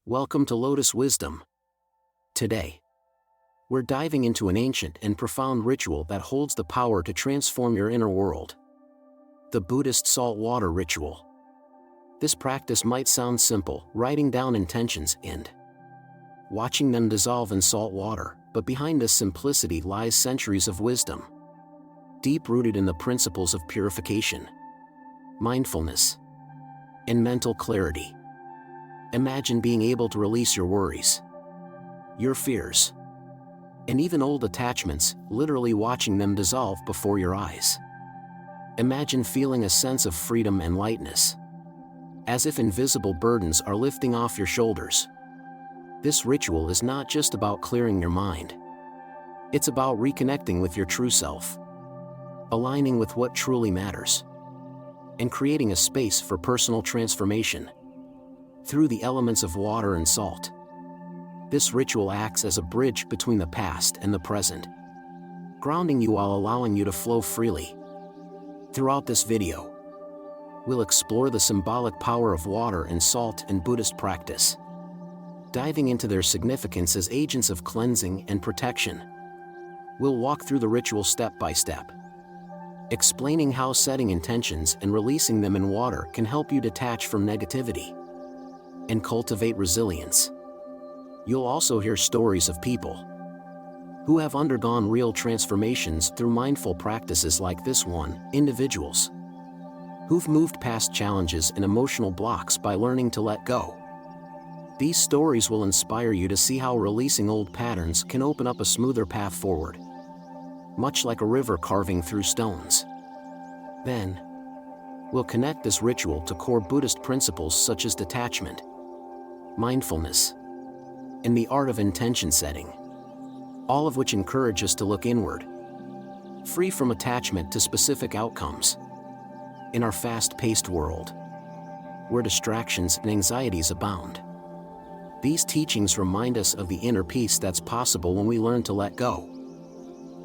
Welcome to Lotus Wisdom. Today, we're diving into an ancient and profound ritual that holds the power to transform your inner world. The Buddhist salt water ritual. This practice might sound simple, writing down intentions and watching them dissolve in salt water, but behind this simplicity lies centuries of wisdom, deep-rooted in the principles of purification, mindfulness, and mental clarity. Imagine being able to release your worries, your fears, and even old attachments, literally watching them dissolve before your eyes. Imagine feeling a sense of freedom and lightness, as if invisible burdens are lifting off your shoulders. This ritual is not just about clearing your mind. It's about reconnecting with your true self, aligning with what truly matters, and creating a space for personal transformation through the elements of water and salt. This ritual acts as a bridge between the past and the present, grounding you while allowing you to flow freely. Throughout this video, we'll explore the symbolic power of water and salt in Buddhist practice, diving into their significance as agents of cleansing and protection. We'll walk through the ritual step by step, explaining how setting intentions and releasing them in water can help you detach from negativity and cultivate resilience. You'll also hear stories of people who have undergone real transformations through mindful practices like this one, individuals who've moved past challenges and emotional blocks by learning to let go. These stories will inspire you to see how releasing old patterns can open up a smoother path forward, much like a river carving through stones. Then, we'll connect this ritual to core Buddhist principles such as detachment, mindfulness, and the art of intention setting, all of which encourage us to look inward, free from attachment to specific outcomes. In our fast-paced world, where distractions and anxieties abound, these teachings remind us of the inner peace that's possible when we learn to let go.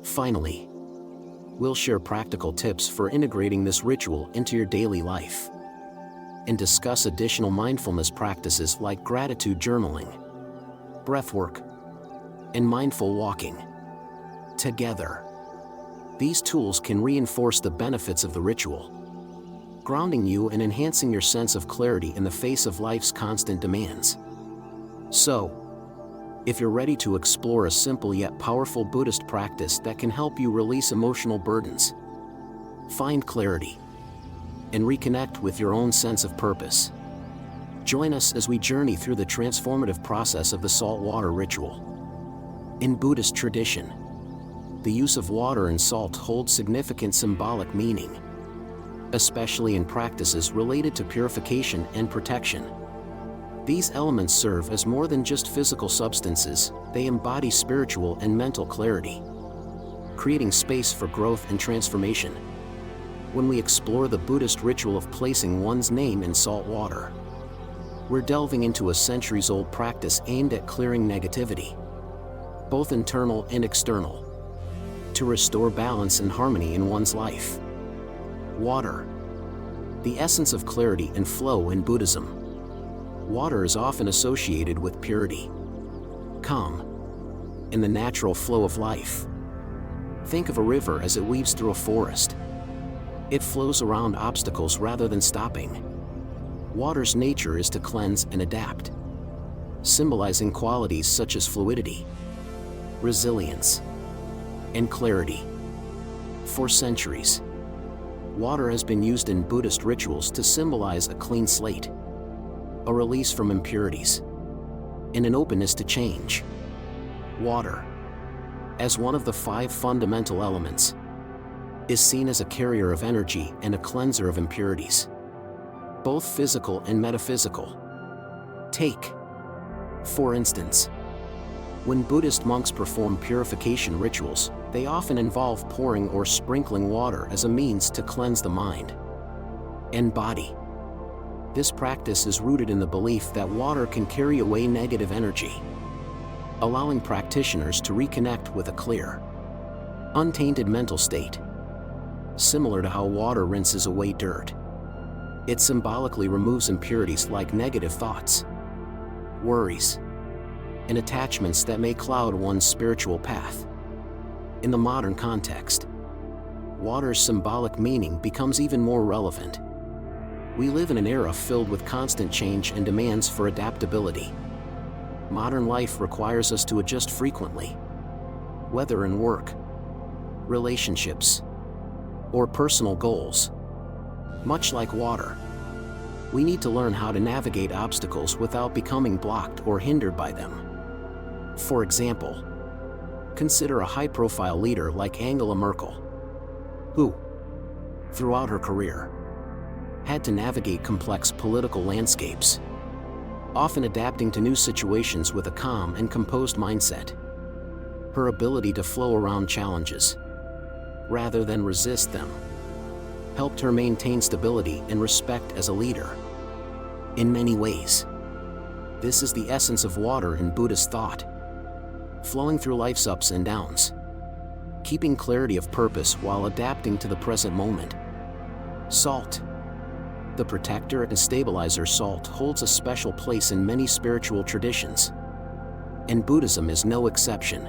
Finally, we'll share practical tips for integrating this ritual into your daily life, and discuss additional mindfulness practices like gratitude journaling, breathwork, and mindful walking. Together, these tools can reinforce the benefits of the ritual, grounding you and enhancing your sense of clarity in the face of life's constant demands. So, if you're ready to explore a simple yet powerful Buddhist practice that can help you release emotional burdens, find clarity, and reconnect with your own sense of purpose, join us as we journey through the transformative process of the salt water ritual. In Buddhist tradition, the use of water and salt holds significant symbolic meaning, especially in practices related to purification and protection. These elements serve as more than just physical substances, they embody spiritual and mental clarity, creating space for growth and transformation. When we explore the Buddhist ritual of placing one's name in salt water, we're delving into a centuries-old practice aimed at clearing negativity, both internal and external, to restore balance and harmony in one's life. Water, the essence of clarity and flow in Buddhism. Water is often associated with purity, calm, and the natural flow of life. Think of a river as it weaves through a forest. It flows around obstacles rather than stopping. Water's nature is to cleanse and adapt, symbolizing qualities such as fluidity, resilience, and clarity. For centuries, water has been used in Buddhist rituals to symbolize a clean slate, a release from impurities, and an openness to change. Water, as one of the 5 fundamental elements, is seen as a carrier of energy and a cleanser of impurities, both physical and metaphysical. Take, for instance, when Buddhist monks perform purification rituals, they often involve pouring or sprinkling water as a means to cleanse the mind and body. This practice is rooted in the belief that water can carry away negative energy, allowing practitioners to reconnect with a clear, untainted mental state. Similar to how water rinses away dirt, it symbolically removes impurities like negative thoughts, worries, and attachments that may cloud one's spiritual path. In the modern context, water's symbolic meaning becomes even more relevant. We live in an era filled with constant change and demands for adaptability. Modern life requires us to adjust frequently, whether in work, relationships, or personal goals. Much like water, we need to learn how to navigate obstacles without becoming blocked or hindered by them. For example, consider a high-profile leader like Angela Merkel, who, throughout her career, had to navigate complex political landscapes, often adapting to new situations with a calm and composed mindset. Her ability to flow around challenges, rather than resist them, helped her maintain stability and respect as a leader. In many ways, this is the essence of water in Buddhist thought, flowing through life's ups and downs, keeping clarity of purpose while adapting to the present moment. Salt, the protector and stabilizer. Salt holds a special place in many spiritual traditions, and Buddhism is no exception.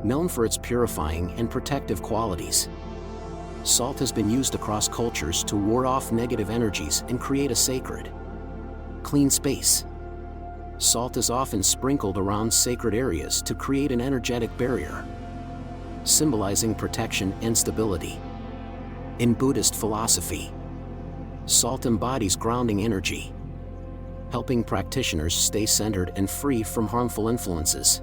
Known for its purifying and protective qualities, salt has been used across cultures to ward off negative energies and create a sacred, clean space. Salt is often sprinkled around sacred areas to create an energetic barrier, symbolizing protection and stability. In Buddhist philosophy, salt embodies grounding energy, helping practitioners stay centered and free from harmful influences.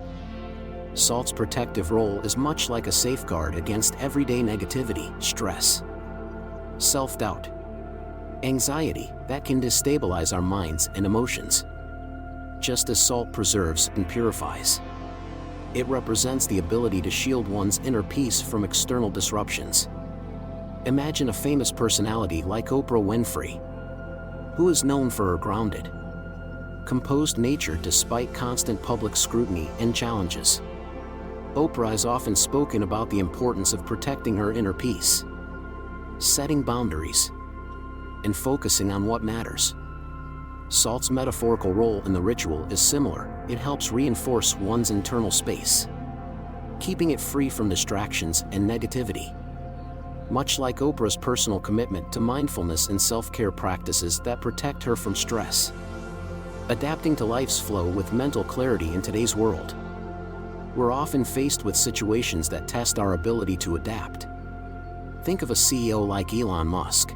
Salt's protective role is much like a safeguard against everyday negativity, stress, self-doubt, anxiety that can destabilize our minds and emotions. Just as salt preserves and purifies, it represents the ability to shield one's inner peace from external disruptions. Imagine a famous personality like Oprah Winfrey, who is known for her grounded, composed nature despite constant public scrutiny and challenges. Oprah has often spoken about the importance of protecting her inner peace, setting boundaries, and focusing on what matters. Salt's metaphorical role in the ritual is similar. It helps reinforce one's internal space, keeping it free from distractions and negativity. Much like Oprah's personal commitment to mindfulness and self-care practices that protect her from stress. Adapting to life's flow with mental clarity. In today's world, we're often faced with situations that test our ability to adapt. Think of a CEO like Elon Musk,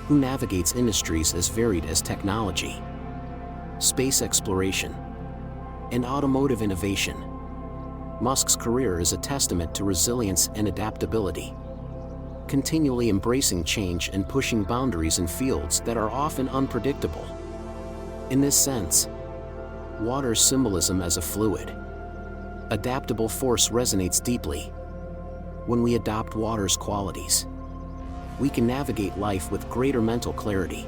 who navigates industries as varied as technology, space exploration, and automotive innovation. Musk's career is a testament to resilience and adaptability, continually embracing change and pushing boundaries in fields that are often unpredictable. In this sense, water's symbolism as a fluid, adaptable force resonates deeply. When we adopt water's qualities, we can navigate life with greater mental clarity,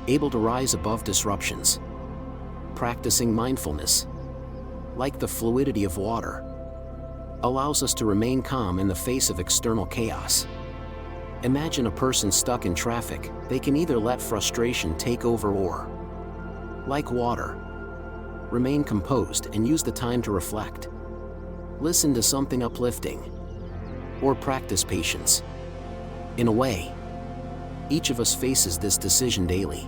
able to rise above disruptions. Practicing mindfulness, like the fluidity of water, allows us to remain calm in the face of external chaos. Imagine a person stuck in traffic. They can either let frustration take over or, like water, remain composed and use the time to reflect, listen to something uplifting, or practice patience. In a way, each of us faces this decision daily.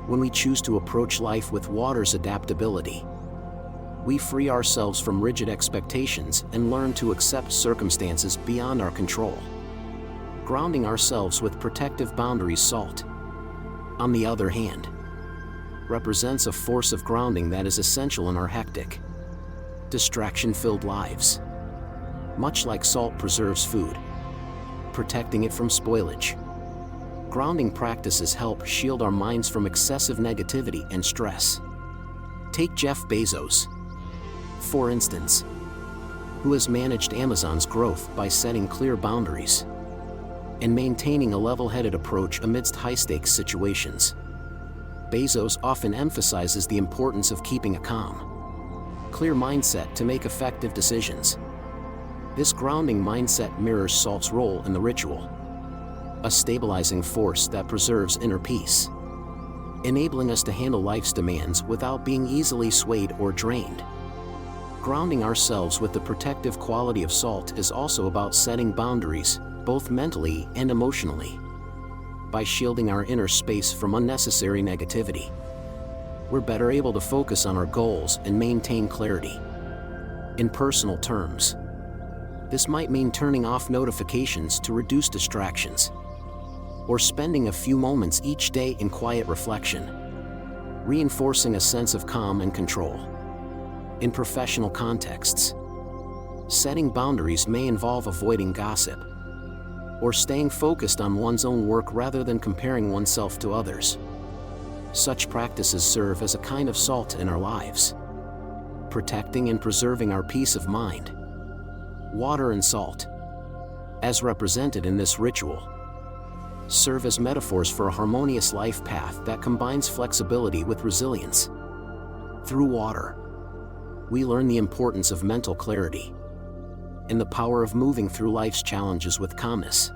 When we choose to approach life with water's adaptability, we free ourselves from rigid expectations and learn to accept circumstances beyond our control, grounding ourselves with protective boundaries. Salt, on the other hand, represents a force of grounding that is essential in our hectic, distraction-filled lives. Much like salt preserves food, protecting it from spoilage, grounding practices help shield our minds from excessive negativity and stress. Take Jeff Bezos, for instance, who has managed Amazon's growth by setting clear boundaries and maintaining a level-headed approach amidst high-stakes situations. Bezos often emphasizes the importance of keeping a calm, clear mindset to make effective decisions. This grounding mindset mirrors salt's role in the ritual, a stabilizing force that preserves inner peace. enabling us to handle life's demands without being easily swayed or drained. Grounding ourselves with the protective quality of salt is also about setting boundaries, both mentally and emotionally. By shielding our inner space from unnecessary negativity, we're better able to focus on our goals and maintain clarity. In personal terms, this might mean turning off notifications to reduce distractions, or spending a few moments each day in quiet reflection, reinforcing a sense of calm and control. In professional contexts, setting boundaries may involve avoiding gossip, or staying focused on one's own work rather than comparing oneself to others. Such practices serve as a kind of salt in our lives, protecting and preserving our peace of mind. Water and salt, as represented in this ritual, serve as metaphors for a harmonious life path that combines flexibility with resilience. Through water, we learn the importance of mental clarity and the power of moving through life's challenges with calmness.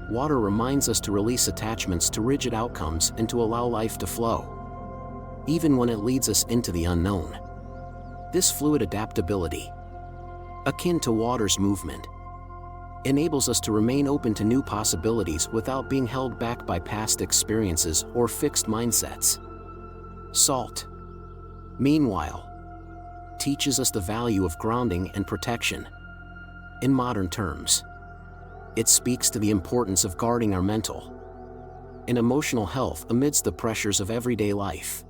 Water reminds us to release attachments to rigid outcomes and to allow life to flow, even when it leads us into the unknown. This fluid adaptability, akin to water's movement, enables us to remain open to new possibilities without being held back by past experiences or fixed mindsets. Salt, meanwhile, teaches us the value of grounding and protection. In modern terms, it speaks to the importance of guarding our mental and emotional health amidst the pressures of everyday life.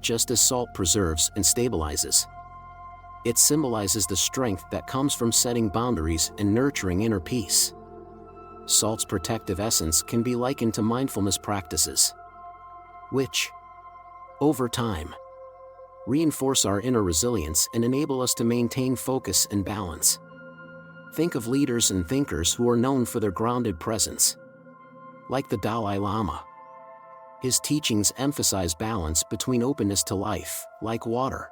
Just as salt preserves and stabilizes, it symbolizes the strength that comes from setting boundaries and nurturing inner peace. Salt's protective essence can be likened to mindfulness practices, which, over time, reinforce our inner resilience and enable us to maintain focus and balance. Think of leaders and thinkers who are known for their grounded presence. Like the Dalai Lama, his teachings emphasize balance between openness to life, like water,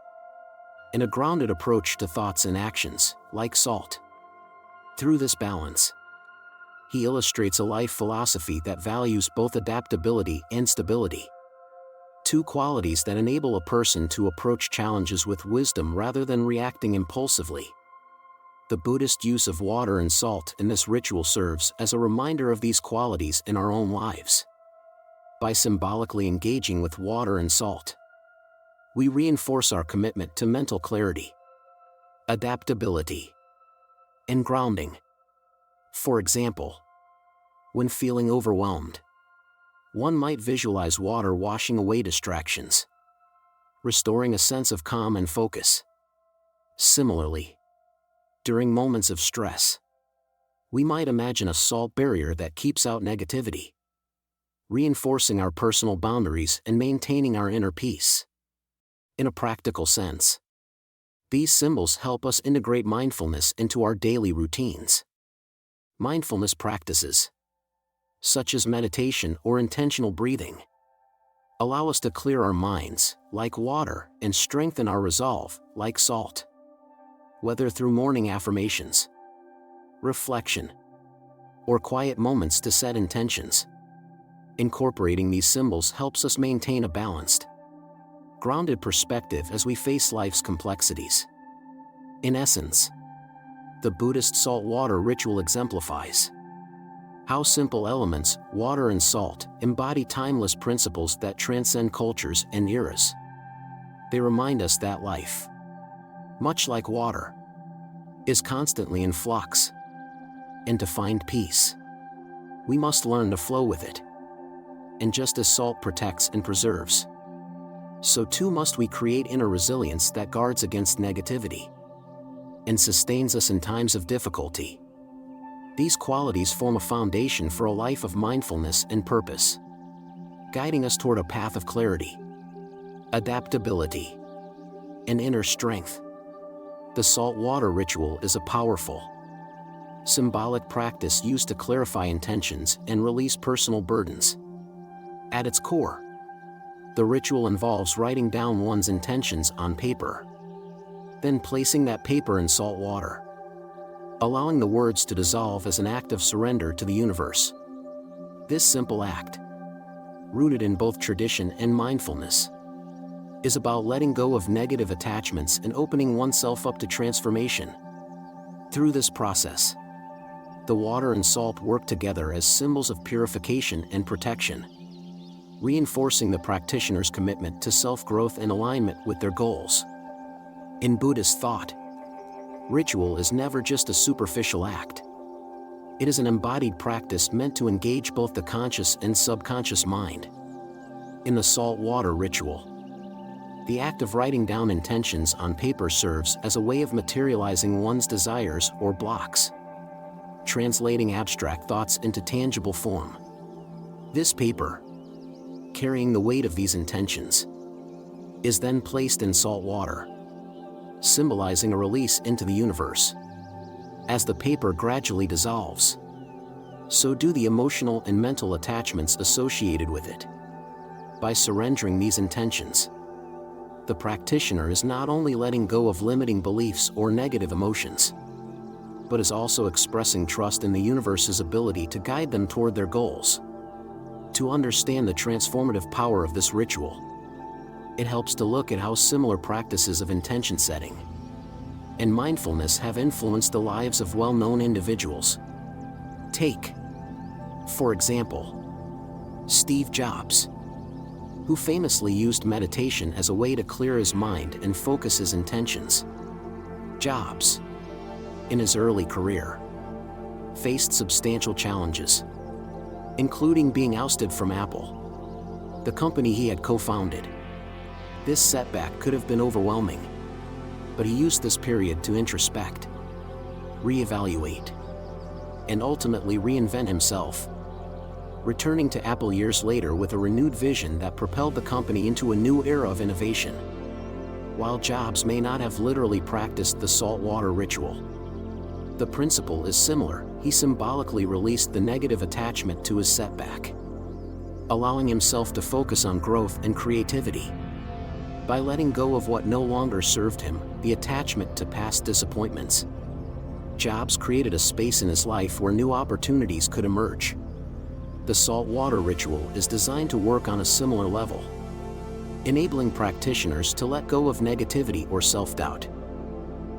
and a grounded approach to thoughts and actions, like salt. Through this balance, he illustrates a life philosophy that values both adaptability and stability, two qualities that enable a person to approach challenges with wisdom rather than reacting impulsively. The Buddhist use of water and salt in this ritual serves as a reminder of these qualities in our own lives. By symbolically engaging with water and salt, we reinforce our commitment to mental clarity, adaptability, and grounding. For example, when feeling overwhelmed, one might visualize water washing away distractions, restoring a sense of calm and focus. Similarly, during moments of stress, we might imagine a salt barrier that keeps out negativity, reinforcing our personal boundaries and maintaining our inner peace. In a practical sense, these symbols help us integrate mindfulness into our daily routines. Mindfulness practices, such as meditation or intentional breathing, allow us to clear our minds, like water, and strengthen our resolve, like salt. Whether through morning affirmations, reflection, or quiet moments to set intentions, incorporating these symbols helps us maintain a balanced, grounded perspective as we face life's complexities. In essence, the Buddhist salt water ritual exemplifies how simple elements, water and salt, embody timeless principles that transcend cultures and eras. They remind us that life, much like water, is constantly in flux, and to find peace, we must learn to flow with it. And just as salt protects and preserves, so too must we create inner resilience that guards against negativity and sustains us in times of difficulty. These qualities form a foundation for a life of mindfulness and purpose, guiding us toward a path of clarity, adaptability, and inner strength. The salt water ritual is a powerful, symbolic practice used to clarify intentions and release personal burdens. At its core, the ritual involves writing down one's intentions on paper, then placing that paper in salt water, allowing the words to dissolve as an act of surrender to the universe. This simple act, rooted in both tradition and mindfulness, is about letting go of negative attachments and opening oneself up to transformation. Through this process, the water and salt work together as symbols of purification and protection, reinforcing the practitioner's commitment to self-growth and alignment with their goals. In Buddhist thought, ritual is never just a superficial act. It is an embodied practice meant to engage both the conscious and subconscious mind. In the salt water ritual, the act of writing down intentions on paper serves as a way of materializing one's desires or blocks, translating abstract thoughts into tangible form. This paper, carrying the weight of these intentions, is then placed in salt water, symbolizing a release into the universe. As the paper gradually dissolves, so do the emotional and mental attachments associated with it. By surrendering these intentions, the practitioner is not only letting go of limiting beliefs or negative emotions, but is also expressing trust in the universe's ability to guide them toward their goals. To understand the transformative power of this ritual, it helps to look at how similar practices of intention setting and mindfulness have influenced the lives of well-known individuals. Take, for example, Steve Jobs, who famously used meditation as a way to clear his mind and focus his intentions. Jobs, in his early career, faced substantial challenges, including being ousted from Apple, the company he had co-founded. This setback could have been overwhelming, but he used this period to introspect, reevaluate, and ultimately reinvent himself, returning to Apple years later with a renewed vision that propelled the company into a new era of innovation. While Jobs may not have literally practiced the salt water ritual, the principle is similar. He symbolically released the negative attachment to his setback, allowing himself to focus on growth and creativity. By letting go of what no longer served him, the attachment to past disappointments, Jobs created a space in his life where new opportunities could emerge. The salt water ritual is designed to work on a similar level, enabling practitioners to let go of negativity or self-doubt,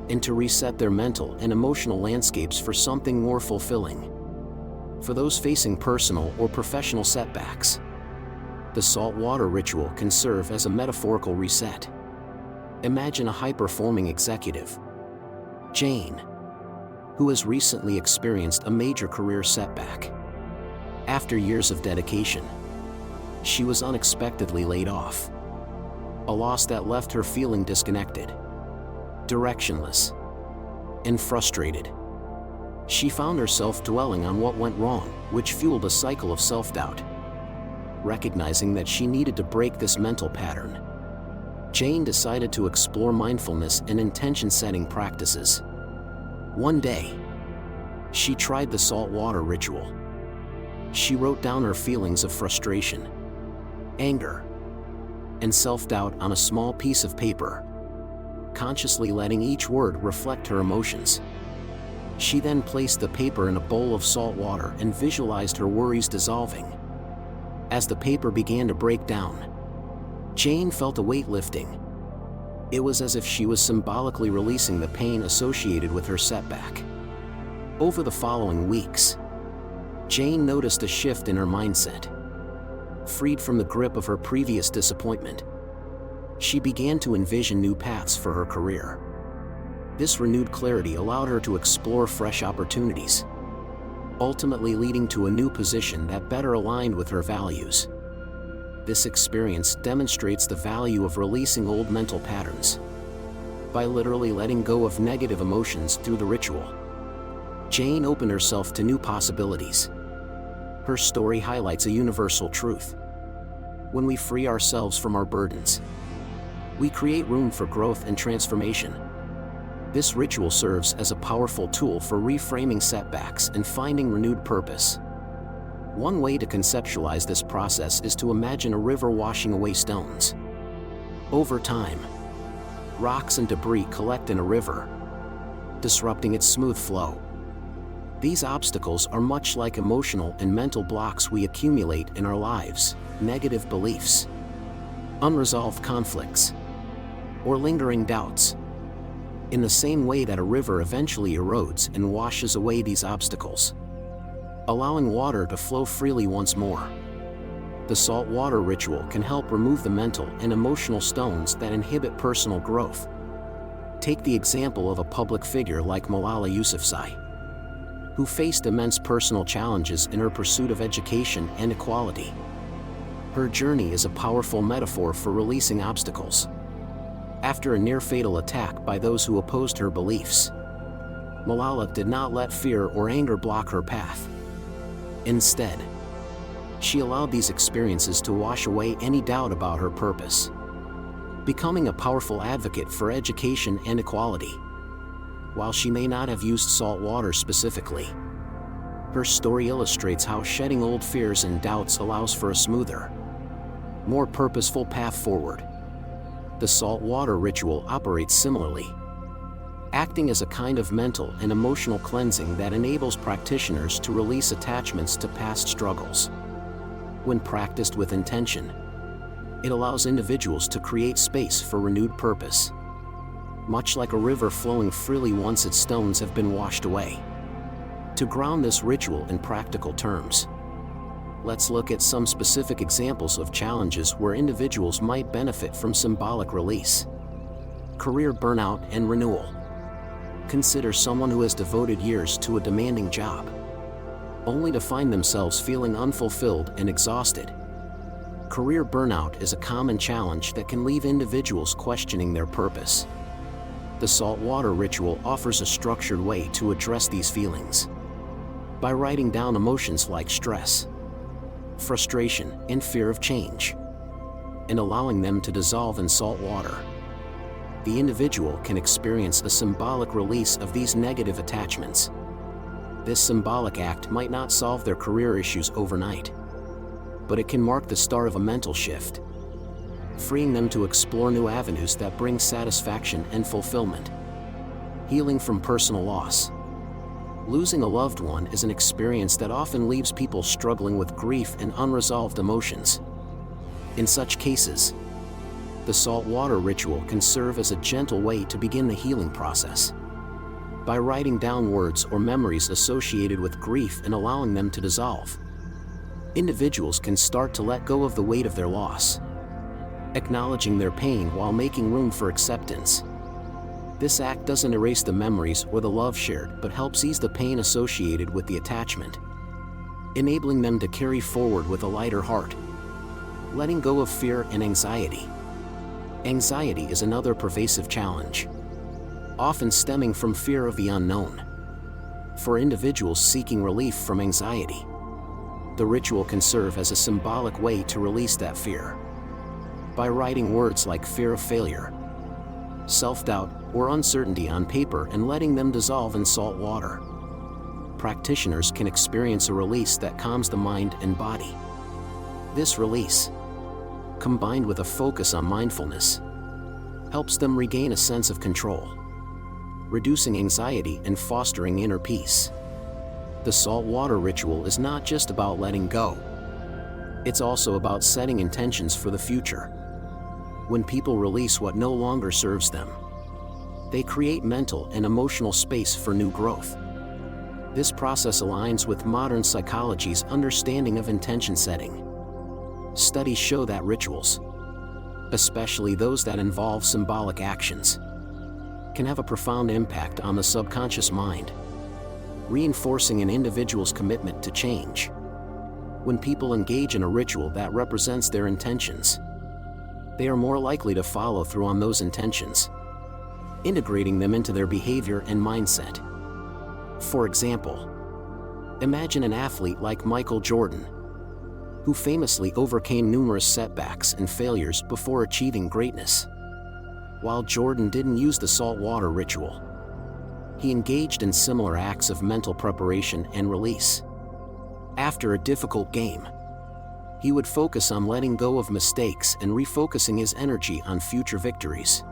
and to reset their mental and emotional landscapes for something more fulfilling. For those facing personal or professional setbacks, the salt water ritual can serve as a metaphorical reset. Imagine a high-performing executive, Jane, who has recently experienced a major career setback. After years of dedication, she was unexpectedly laid off, a loss that left her feeling disconnected, directionless, and frustrated. She found herself dwelling on what went wrong, which fueled a cycle of self-doubt. Recognizing that she needed to break this mental pattern, Jane decided to explore mindfulness and intention-setting practices. One day, she tried the salt water ritual. She wrote down her feelings of frustration, anger, and self-doubt on a small piece of paper, consciously letting each word reflect her emotions. She then placed the paper in a bowl of salt water and visualized her worries dissolving. As the paper began to break down, Jane felt a weight lifting. It was as if she was symbolically releasing the pain associated with her setback. Over the following weeks, Jane noticed a shift in her mindset. Freed from the grip of her previous disappointment, she began to envision new paths for her career. This renewed clarity allowed her to explore fresh opportunities, ultimately leading to a new position that better aligned with her values. This experience demonstrates the value of releasing old mental patterns. By literally letting go of negative emotions through the ritual, Jane opened herself to new possibilities. Her story highlights a universal truth. When we free ourselves from our burdens, we create room for growth and transformation. This ritual serves as a powerful tool for reframing setbacks and finding renewed purpose. One way to conceptualize this process is to imagine a river washing away stones. Over time, rocks and debris collect in a river, disrupting its smooth flow. These obstacles are much like emotional and mental blocks we accumulate in our lives, negative beliefs, unresolved conflicts, or lingering doubts. In the same way that a river eventually erodes and washes away these obstacles, allowing water to flow freely once more, the salt water ritual can help remove the mental and emotional stones that inhibit personal growth. Take the example of a public figure like Malala Yousafzai, who faced immense personal challenges in her pursuit of education and equality. Her journey is a powerful metaphor for releasing obstacles. After a near-fatal attack by those who opposed her beliefs, Malala did not let fear or anger block her path. Instead, she allowed these experiences to wash away any doubt about her purpose, becoming a powerful advocate for education and equality. While she may not have used salt water specifically, her story illustrates how shedding old fears and doubts allows for a smoother, more purposeful path forward. The salt water ritual operates similarly, acting as a kind of mental and emotional cleansing that enables practitioners to release attachments to past struggles. When practiced with intention, it allows individuals to create space for renewed purpose, much like a river flowing freely once its stones have been washed away. To ground this ritual in practical terms, let's look at some specific examples of challenges where individuals might benefit from symbolic release. Career burnout and renewal. Consider someone who has devoted years to a demanding job, only to find themselves feeling unfulfilled and exhausted. Career burnout is a common challenge that can leave individuals questioning their purpose. The salt water ritual offers a structured way to address these feelings. By writing down emotions like stress, frustration, and fear of change, and allowing them to dissolve in salt water, the individual can experience a symbolic release of these negative attachments. This symbolic act might not solve their career issues overnight, but it can mark the start of a mental shift, freeing them to explore new avenues that bring satisfaction and fulfillment. Healing from personal loss. Losing a loved one is an experience that often leaves people struggling with grief and unresolved emotions. In such cases, the salt water ritual can serve as a gentle way to begin the healing process. By writing down words or memories associated with grief and allowing them to dissolve, individuals can start to let go of the weight of their loss, acknowledging their pain while making room for acceptance. This act doesn't erase the memories or the love shared, but helps ease the pain associated with the attachment, enabling them to carry forward with a lighter heart. Letting go of fear and anxiety. Anxiety is another pervasive challenge, often stemming from fear of the unknown. For individuals seeking relief from anxiety, the ritual can serve as a symbolic way to release that fear. By writing words like fear of failure, self-doubt, or uncertainty on paper and letting them dissolve in salt water, practitioners can experience a release that calms the mind and body. This release, combined with a focus on mindfulness, helps them regain a sense of control, reducing anxiety and fostering inner peace. The salt water ritual is not just about letting go. It's also about setting intentions for the future. When people release what no longer serves them, they create mental and emotional space for new growth. This process aligns with modern psychology's understanding of intention setting. Studies show that rituals, especially those that involve symbolic actions, can have a profound impact on the subconscious mind, reinforcing an individual's commitment to change. When people engage in a ritual that represents their intentions, they are more likely to follow through on those intentions, integrating them into their behavior and mindset. For example, imagine an athlete like Michael Jordan, who famously overcame numerous setbacks and failures before achieving greatness. While Jordan didn't use the salt water ritual, he engaged in similar acts of mental preparation and release. After a difficult game, he would focus on letting go of mistakes and refocusing his energy on future victories.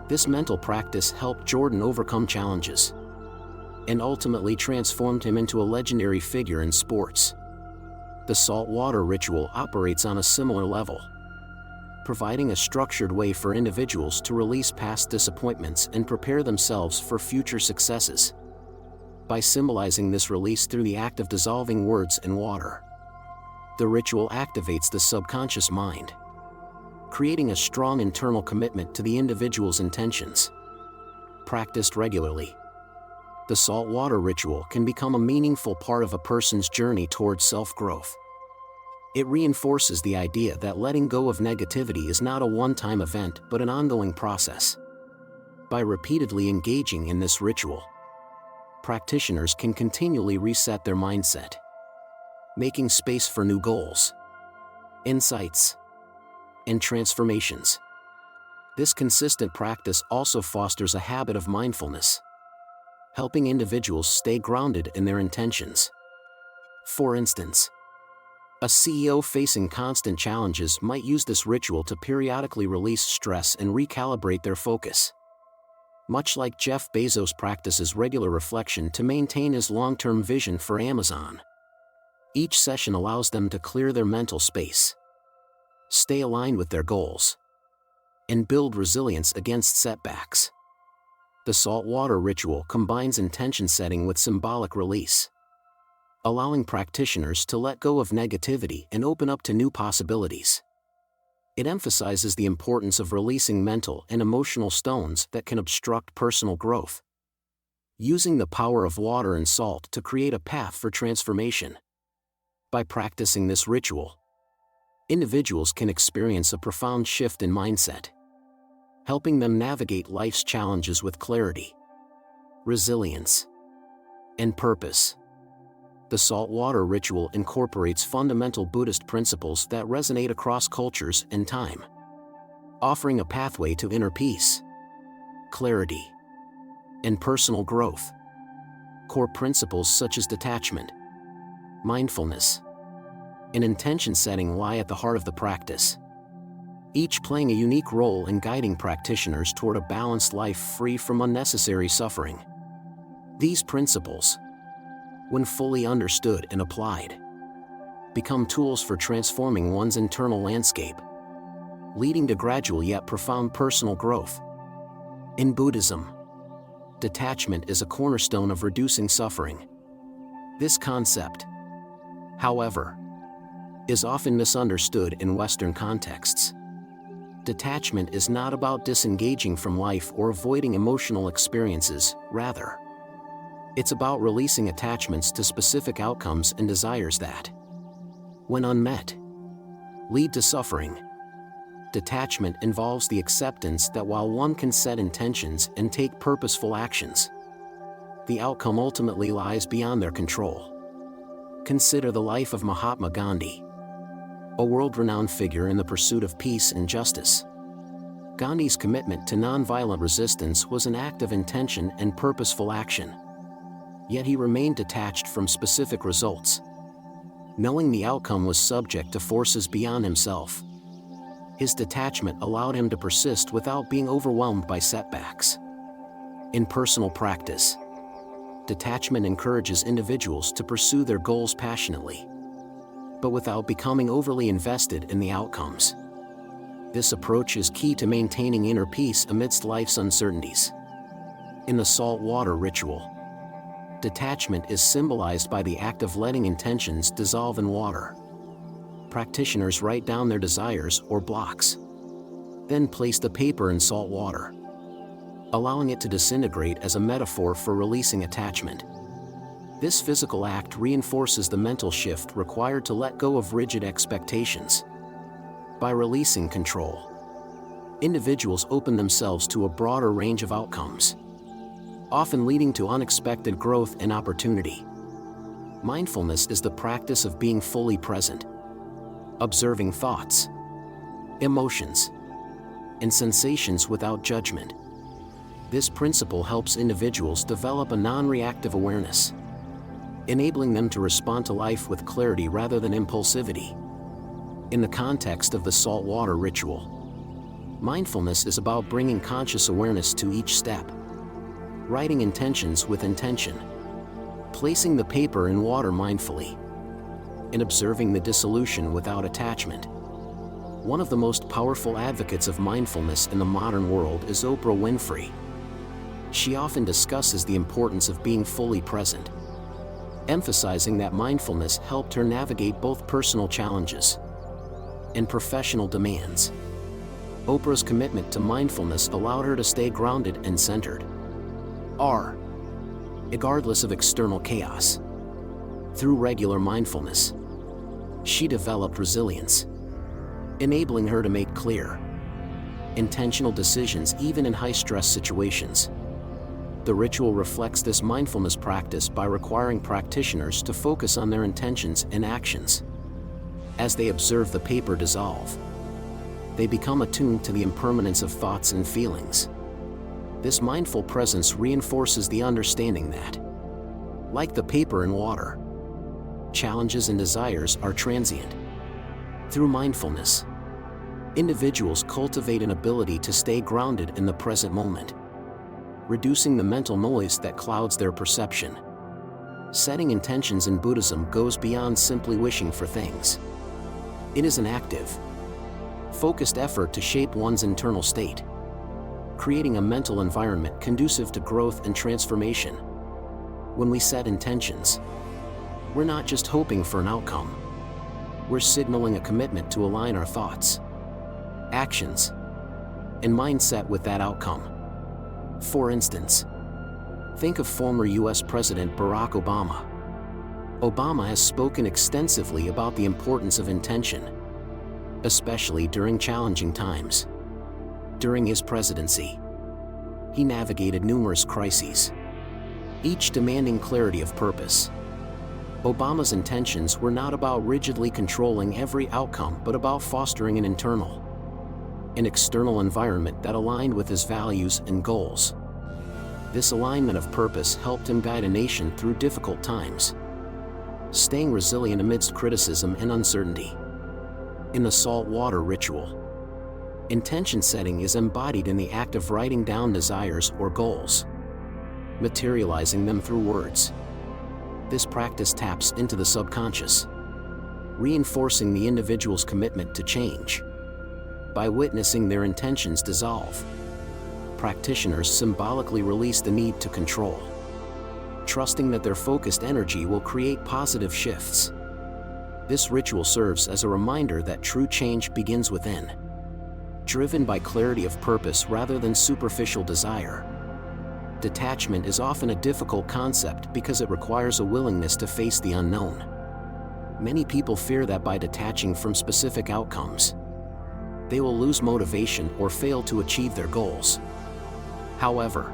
This mental practice helped Jordan overcome challenges, and ultimately transformed him into a legendary figure in sports. The saltwater ritual operates on a similar level, providing a structured way for individuals to release past disappointments and prepare themselves for future successes. By symbolizing this release through the act of dissolving words in water, the ritual activates the subconscious mind, creating a strong internal commitment to the individual's intentions. Practiced regularly, the saltwater ritual can become a meaningful part of a person's journey towards self-growth. It reinforces the idea that letting go of negativity is not a one-time event but an ongoing process. By repeatedly engaging in this ritual, practitioners can continually reset their mindset, making space for new goals, insights, and transformations. This consistent practice also fosters a habit of mindfulness, helping individuals stay grounded in their intentions. For instance, a CEO facing constant challenges might use this ritual to periodically release stress and recalibrate their focus. Much like Jeff Bezos practices regular reflection to maintain his long-term vision for Amazon. Each session allows them to clear their mental space, stay aligned with their goals, and build resilience against setbacks. The saltwater ritual combines intention setting with symbolic release, allowing practitioners to let go of negativity and open up to new possibilities. It emphasizes the importance of releasing mental and emotional stones that can obstruct personal growth, using the power of water and salt to create a path for transformation. By practicing this ritual, individuals can experience a profound shift in mindset, helping them navigate life's challenges with clarity, resilience, and purpose. The saltwater ritual incorporates fundamental Buddhist principles that resonate across cultures and time, offering a pathway to inner peace, clarity, and personal growth. Core principles such as detachment, mindfulness, and intention setting lie at the heart of the practice, each playing a unique role in guiding practitioners toward a balanced life free from unnecessary suffering. These principles, when fully understood and applied, become tools for transforming one's internal landscape, leading to gradual yet profound personal growth. In Buddhism, detachment is a cornerstone of reducing suffering. This concept, however, is often misunderstood in Western contexts. Detachment is not about disengaging from life or avoiding emotional experiences, rather, it's about releasing attachments to specific outcomes and desires that, when unmet, lead to suffering. Detachment involves the acceptance that while one can set intentions and take purposeful actions, the outcome ultimately lies beyond their control. Consider the life of Mahatma Gandhi, a world-renowned figure in the pursuit of peace and justice. Gandhi's commitment to nonviolent resistance was an act of intention and purposeful action. Yet he remained detached from specific results, knowing the outcome was subject to forces beyond himself. His detachment allowed him to persist without being overwhelmed by setbacks. In personal practice, detachment encourages individuals to pursue their goals passionately, but without becoming overly invested in the outcomes. This approach is key to maintaining inner peace amidst life's uncertainties. In the saltwater ritual, detachment is symbolized by the act of letting intentions dissolve in water. Practitioners write down their desires or blocks, then place the paper in salt water, allowing it to disintegrate as a metaphor for releasing attachment. This physical act reinforces the mental shift required to let go of rigid expectations. By releasing control, individuals open themselves to a broader range of outcomes, often leading to unexpected growth and opportunity. Mindfulness is the practice of being fully present, observing thoughts, emotions, and sensations without judgment. This principle helps individuals develop a non-reactive awareness, enabling them to respond to life with clarity rather than impulsivity. In the context of the saltwater ritual, mindfulness is about bringing conscious awareness to each step, writing intentions with intention, placing the paper in water mindfully, and observing the dissolution without attachment. One of the most powerful advocates of mindfulness in the modern world is Oprah Winfrey. She often discusses the importance of being fully present, emphasizing that mindfulness helped her navigate both personal challenges and professional demands. Oprah's commitment to mindfulness allowed her to stay grounded and centered, regardless of external chaos. Through regular mindfulness, she developed resilience, enabling her to make clear, intentional decisions even in high-stress situations. The ritual reflects this mindfulness practice by requiring practitioners to focus on their intentions and actions. As they observe the paper dissolve, they become attuned to the impermanence of thoughts and feelings. This mindful presence reinforces the understanding that, like the paper and water, challenges and desires are transient. Through mindfulness, individuals cultivate an ability to stay grounded in the present moment, reducing the mental noise that clouds their perception. Setting intentions in Buddhism goes beyond simply wishing for things. It is an active, focused effort to shape one's internal state, creating a mental environment conducive to growth and transformation. When we set intentions, we're not just hoping for an outcome. We're signaling a commitment to align our thoughts, actions, and mindset with that outcome. For instance, think of former US President Barack Obama. Obama has spoken extensively about the importance of intention, especially during challenging times. During his presidency, he navigated numerous crises, each demanding clarity of purpose. Obama's intentions were not about rigidly controlling every outcome but about fostering an internal and external environment that aligned with his values and goals. This alignment of purpose helped him guide a nation through difficult times, staying resilient amidst criticism and uncertainty. In the salt water ritual, intention setting is embodied in the act of writing down desires or goals, materializing them through words. This practice taps into the subconscious, reinforcing the individual's commitment to change. By witnessing their intentions dissolve, practitioners symbolically release the need to control, trusting that their focused energy will create positive shifts. This ritual serves as a reminder that true change begins within, driven by clarity of purpose rather than superficial desire. Detachment is often a difficult concept because it requires a willingness to face the unknown. Many people fear that by detaching from specific outcomes, they will lose motivation or fail to achieve their goals. However,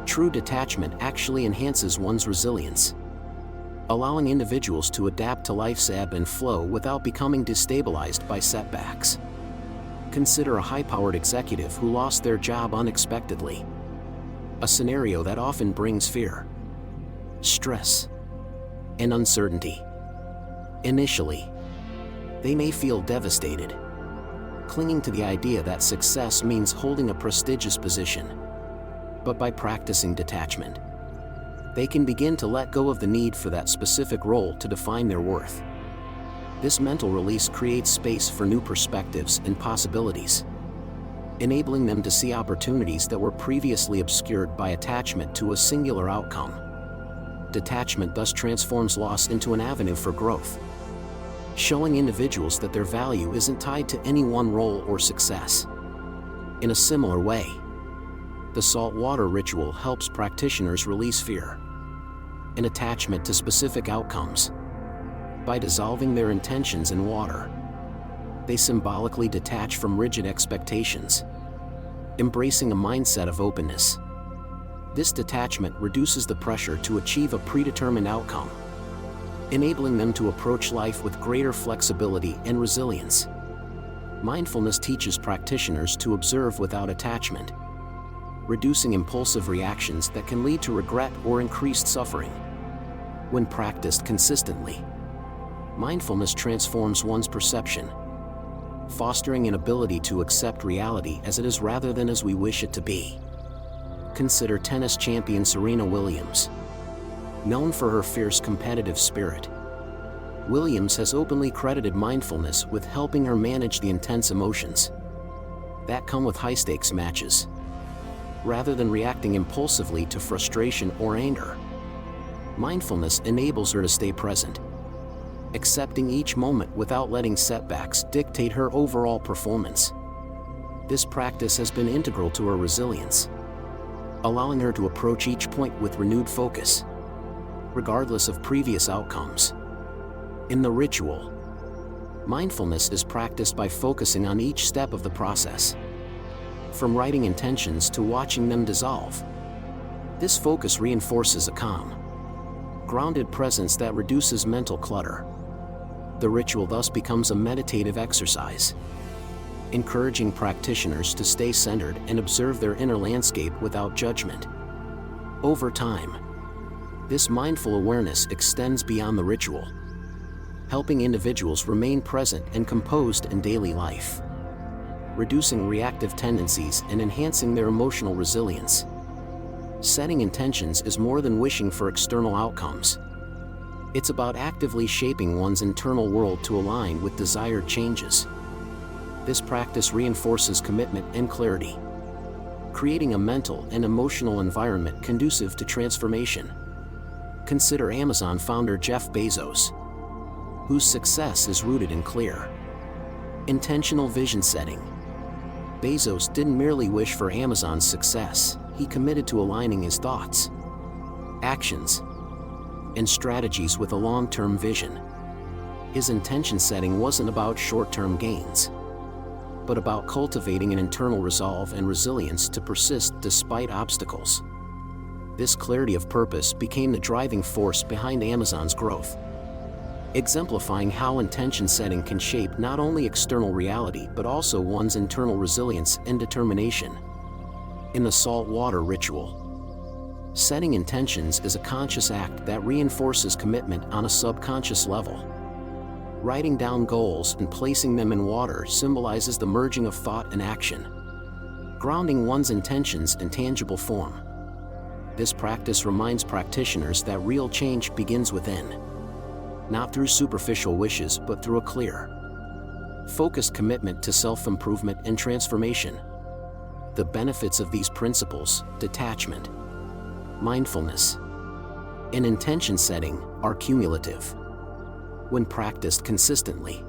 true detachment actually enhances one's resilience, allowing individuals to adapt to life's ebb and flow without becoming destabilized by setbacks. Consider a high-powered executive who lost their job unexpectedly, a scenario that often brings fear, stress, and uncertainty. Initially, they may feel devastated, clinging to the idea that success means holding a prestigious position. But by practicing detachment, they can begin to let go of the need for that specific role to define their worth. This mental release creates space for new perspectives and possibilities, enabling them to see opportunities that were previously obscured by attachment to a singular outcome. Detachment thus transforms loss into an avenue for growth, showing individuals that their value isn't tied to any one role or success. In a similar way, the salt water ritual helps practitioners release fear and attachment to specific outcomes. By dissolving their intentions in water, they symbolically detach from rigid expectations, embracing a mindset of openness. This detachment reduces the pressure to achieve a predetermined outcome, enabling them to approach life with greater flexibility and resilience. Mindfulness teaches practitioners to observe without attachment, reducing impulsive reactions that can lead to regret or increased suffering. When practiced consistently, mindfulness transforms one's perception, fostering an ability to accept reality as it is rather than as we wish it to be. Consider tennis champion Serena Williams. Known for her fierce competitive spirit, Williams has openly credited mindfulness with helping her manage the intense emotions that come with high-stakes matches. Rather than reacting impulsively to frustration or anger, mindfulness enables her to stay present, accepting each moment without letting setbacks dictate her overall performance. This practice has been integral to her resilience, allowing her to approach each point with renewed focus, regardless of previous outcomes. In the ritual, mindfulness is practiced by focusing on each step of the process, from writing intentions to watching them dissolve. This focus reinforces a calm, grounded presence that reduces mental clutter. The ritual thus becomes a meditative exercise, encouraging practitioners to stay centered and observe their inner landscape without judgment. Over time, this mindful awareness extends beyond the ritual, helping individuals remain present and composed in daily life, reducing reactive tendencies and enhancing their emotional resilience. Setting intentions is more than wishing for external outcomes. It's about actively shaping one's internal world to align with desired changes. This practice reinforces commitment and clarity, creating a mental and emotional environment conducive to transformation. Consider Amazon founder Jeff Bezos, whose success is rooted in clear, intentional vision setting. Bezos didn't merely wish for Amazon's success, he committed to aligning his thoughts, actions, and strategies with a long-term vision. His intention setting wasn't about short-term gains, but about cultivating an internal resolve and resilience to persist despite obstacles. This clarity of purpose became the driving force behind Amazon's growth, exemplifying how intention setting can shape not only external reality but also one's internal resilience and determination. In the saltwater ritual, setting intentions is a conscious act that reinforces commitment on a subconscious level. Writing down goals and placing them in water symbolizes the merging of thought and action, grounding one's intentions in tangible form. This practice reminds practitioners that real change begins within, not through superficial wishes but through a clear, focused commitment to self-improvement and transformation. The benefits of these principles, detachment, mindfulness, and intention setting, are cumulative. When practiced consistently,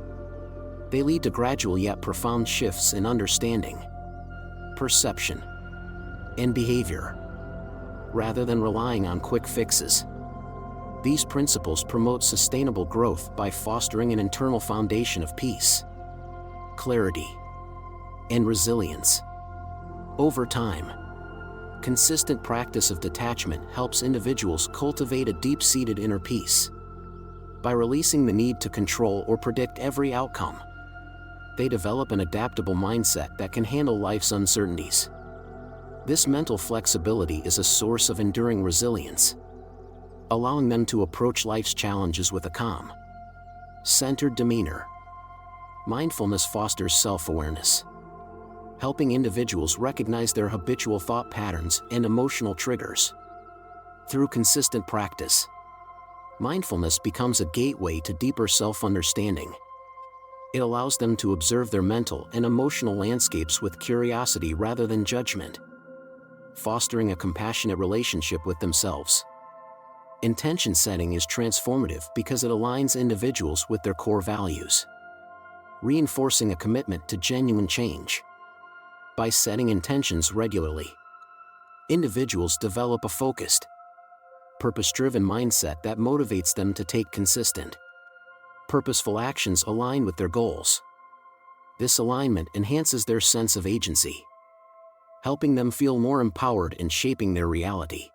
they lead to gradual yet profound shifts in understanding, perception, and behavior, rather than relying on quick fixes. These principles promote sustainable growth by fostering an internal foundation of peace, clarity, and resilience. Over time, consistent practice of detachment helps individuals cultivate a deep-seated inner peace. By releasing the need to control or predict every outcome, they develop an adaptable mindset that can handle life's uncertainties. This mental flexibility is a source of enduring resilience, allowing them to approach life's challenges with a calm, centered demeanor. Mindfulness fosters self-awareness, helping individuals recognize their habitual thought patterns and emotional triggers. Through consistent practice, mindfulness becomes a gateway to deeper self-understanding. It allows them to observe their mental and emotional landscapes with curiosity rather than judgment, fostering a compassionate relationship with themselves. Intention setting is transformative because it aligns individuals with their core values, reinforcing a commitment to genuine change. By setting intentions regularly, individuals develop a focused, purpose-driven mindset that motivates them to take consistent, purposeful actions aligned with their goals. This alignment enhances their sense of agency, helping them feel more empowered in shaping their reality.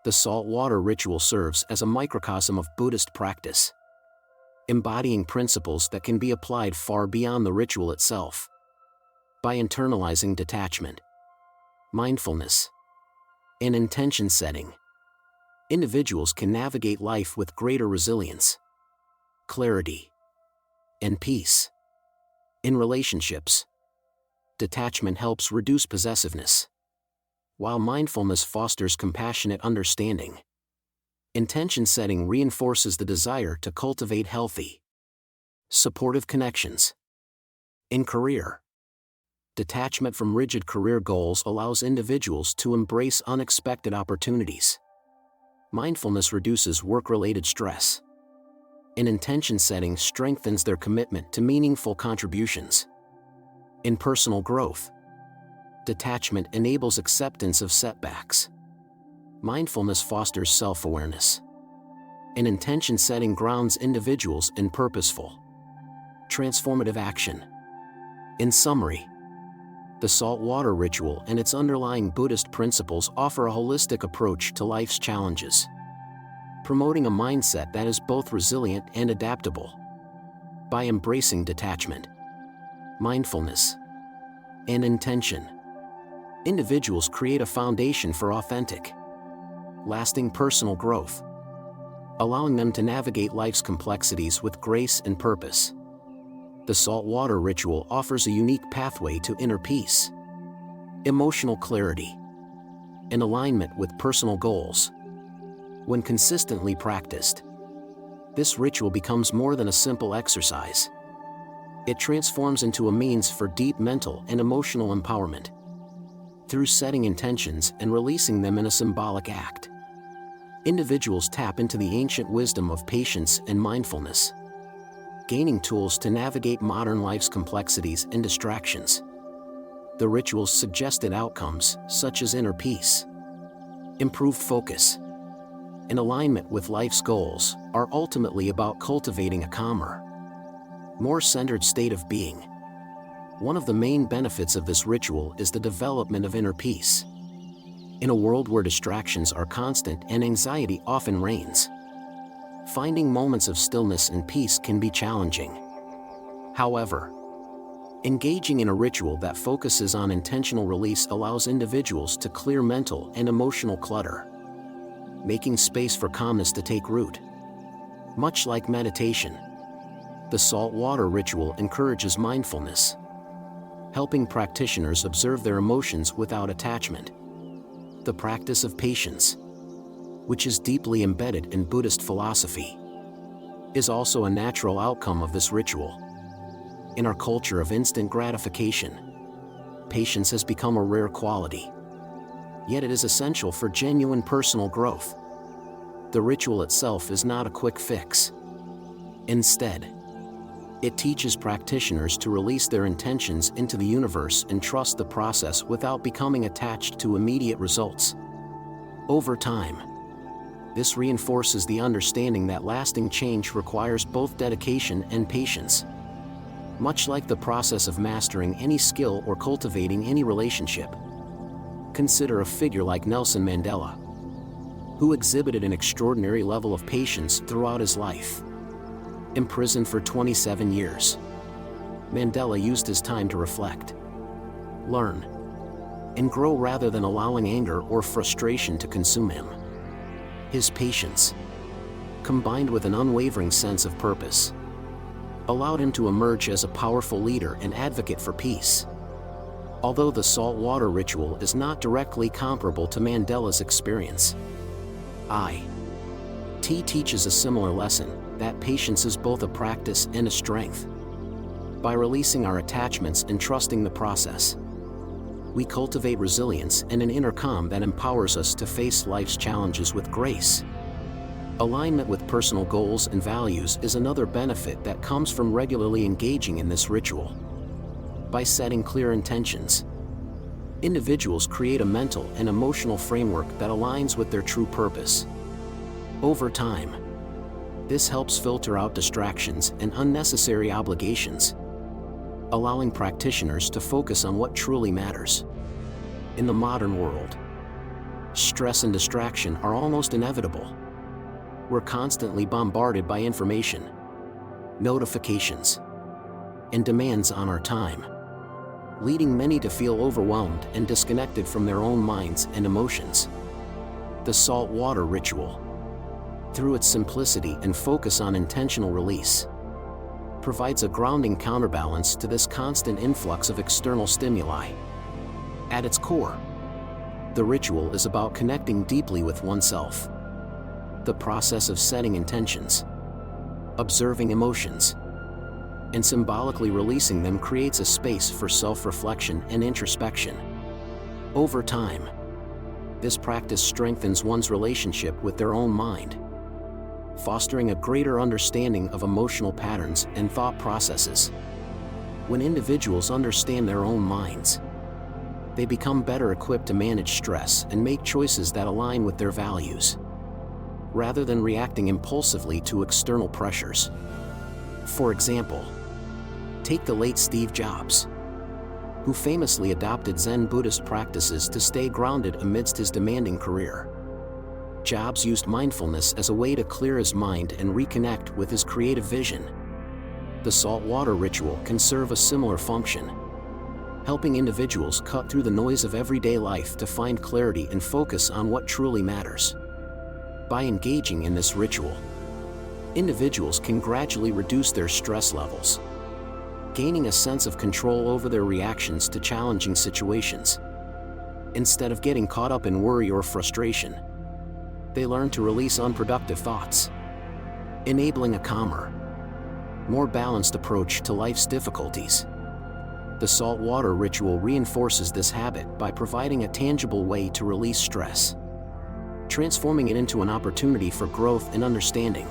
The saltwater ritual serves as a microcosm of Buddhist practice, embodying principles that can be applied far beyond the ritual itself. By internalizing detachment, mindfulness, and intention setting, individuals can navigate life with greater resilience, clarity, and peace. In relationships, detachment helps reduce possessiveness, while mindfulness fosters compassionate understanding. Intention setting reinforces the desire to cultivate healthy, supportive connections. In career, detachment from rigid career goals allows individuals to embrace unexpected opportunities. Mindfulness reduces work-related stress. An intention setting strengthens their commitment to meaningful contributions. In personal growth, detachment enables acceptance of setbacks. Mindfulness fosters self-awareness. An intention setting grounds individuals in purposeful, transformative action. In summary, the saltwater ritual and its underlying Buddhist principles offer a holistic approach to life's challenges, promoting a mindset that is both resilient and adaptable. By embracing detachment, mindfulness, and intention, individuals create a foundation for authentic, lasting personal growth, allowing them to navigate life's complexities with grace and purpose. The saltwater ritual offers a unique pathway to inner peace, emotional clarity, and alignment with personal goals. When consistently practiced, this ritual becomes more than a simple exercise. It transforms into a means for deep mental and emotional empowerment. Through setting intentions and releasing them in a symbolic act, individuals tap into the ancient wisdom of patience and mindfulness, gaining tools to navigate modern life's complexities and distractions. The ritual's suggested outcomes, such as inner peace, improved focus, and alignment with life's goals, are ultimately about cultivating a calmer, more centered state of being. One of the main benefits of this ritual is the development of inner peace. In a world where distractions are constant and anxiety often reigns, finding moments of stillness and peace can be challenging. However, engaging in a ritual that focuses on intentional release allows individuals to clear mental and emotional clutter, making space for calmness to take root. Much like meditation, the saltwater ritual encourages mindfulness, helping practitioners observe their emotions without attachment. The practice of patience, which is deeply embedded in Buddhist philosophy, is also a natural outcome of this ritual. In our culture of instant gratification, patience has become a rare quality. Yet it is essential for genuine personal growth. The ritual itself is not a quick fix. Instead, it teaches practitioners to release their intentions into the universe and trust the process without becoming attached to immediate results. Over time, this reinforces the understanding that lasting change requires both dedication and patience. Much like the process of mastering any skill or cultivating any relationship, consider a figure like Nelson Mandela, who exhibited an extraordinary level of patience throughout his life. Imprisoned for 27 years, Mandela used his time to reflect, learn, and grow rather than allowing anger or frustration to consume him. His patience, combined with an unwavering sense of purpose, allowed him to emerge as a powerful leader and advocate for peace. Although the saltwater ritual is not directly comparable to Mandela's experience, it teaches a similar lesson, that patience is both a practice and a strength. By releasing our attachments and trusting the process, we cultivate resilience and an inner calm that empowers us to face life's challenges with grace. Alignment with personal goals and values is another benefit that comes from regularly engaging in this ritual. By setting clear intentions, individuals create a mental and emotional framework that aligns with their true purpose. Over time, this helps filter out distractions and unnecessary obligations, allowing practitioners to focus on what truly matters. In the modern world, stress and distraction are almost inevitable. We're constantly bombarded by information, notifications, and demands on our time, leading many to feel overwhelmed and disconnected from their own minds and emotions. The saltwater ritual, through its simplicity and focus on intentional release, provides a grounding counterbalance to this constant influx of external stimuli. At its core, the ritual is about connecting deeply with oneself, The process of setting intentions, observing emotions, and symbolically releasing them creates a space for self-reflection and introspection. Over time, this practice strengthens one's relationship with their own mind, fostering a greater understanding of emotional patterns and thought processes. When individuals understand their own minds, they become better equipped to manage stress and make choices that align with their values, rather than reacting impulsively to external pressures. For example, take the late Steve Jobs, who famously adopted Zen Buddhist practices to stay grounded amidst his demanding career. Jobs used mindfulness as a way to clear his mind and reconnect with his creative vision. The salt water ritual can serve a similar function, helping individuals cut through the noise of everyday life to find clarity and focus on what truly matters. By engaging in this ritual, individuals can gradually reduce their stress levels, gaining a sense of control over their reactions to challenging situations. Instead of getting caught up in worry or frustration, they learn to release unproductive thoughts, enabling a calmer, more balanced approach to life's difficulties. The salt water ritual reinforces this habit by providing a tangible way to release stress, transforming it into an opportunity for growth and understanding.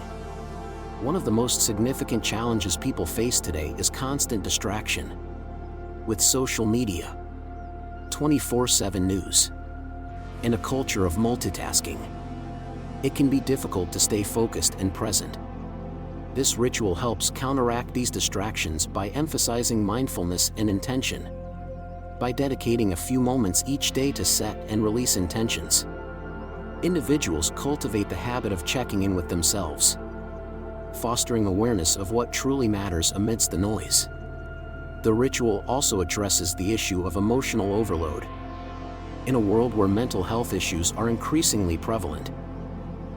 One of the most significant challenges people face today is constant distraction. With social media, 24/7 news, and a culture of multitasking, it can be difficult to stay focused and present. This ritual helps counteract these distractions by emphasizing mindfulness and intention. By dedicating a few moments each day to set and release intentions, individuals cultivate the habit of checking in with themselves, fostering awareness of what truly matters amidst the noise. The ritual also addresses the issue of emotional overload. In a world where mental health issues are increasingly prevalent,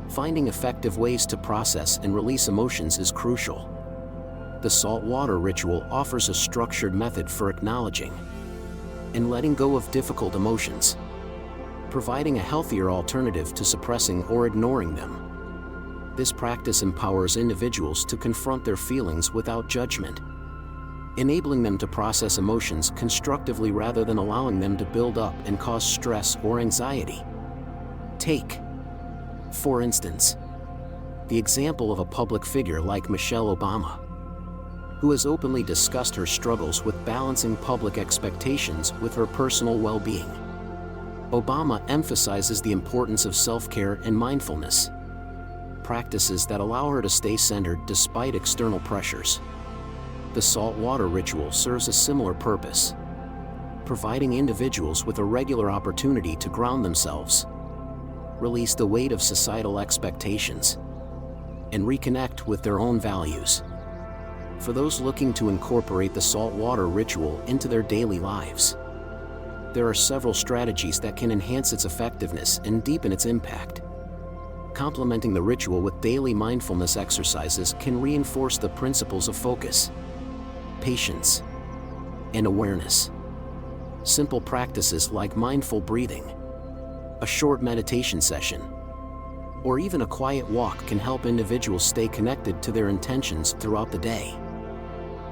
finding effective ways to process and release emotions is crucial. The salt water ritual offers a structured method for acknowledging and letting go of difficult emotions, providing a healthier alternative to suppressing or ignoring them. This practice empowers individuals to confront their feelings without judgment, enabling them to process emotions constructively rather than allowing them to build up and cause stress or anxiety. Take, for instance, the example of a public figure like Michelle Obama, who has openly discussed her struggles with balancing public expectations with her personal well-being. Obama emphasizes the importance of self-care and mindfulness, practices that allow her to stay centered despite external pressures. The salt water ritual serves a similar purpose, providing individuals with a regular opportunity to ground themselves, release the weight of societal expectations, and reconnect with their own values. For those looking to incorporate the salt water ritual into their daily lives, there are several strategies that can enhance its effectiveness and deepen its impact. Complementing the ritual with daily mindfulness exercises can reinforce the principles of focus, patience, and awareness. Simple practices like mindful breathing, a short meditation session, or even a quiet walk can help individuals stay connected to their intentions throughout the day.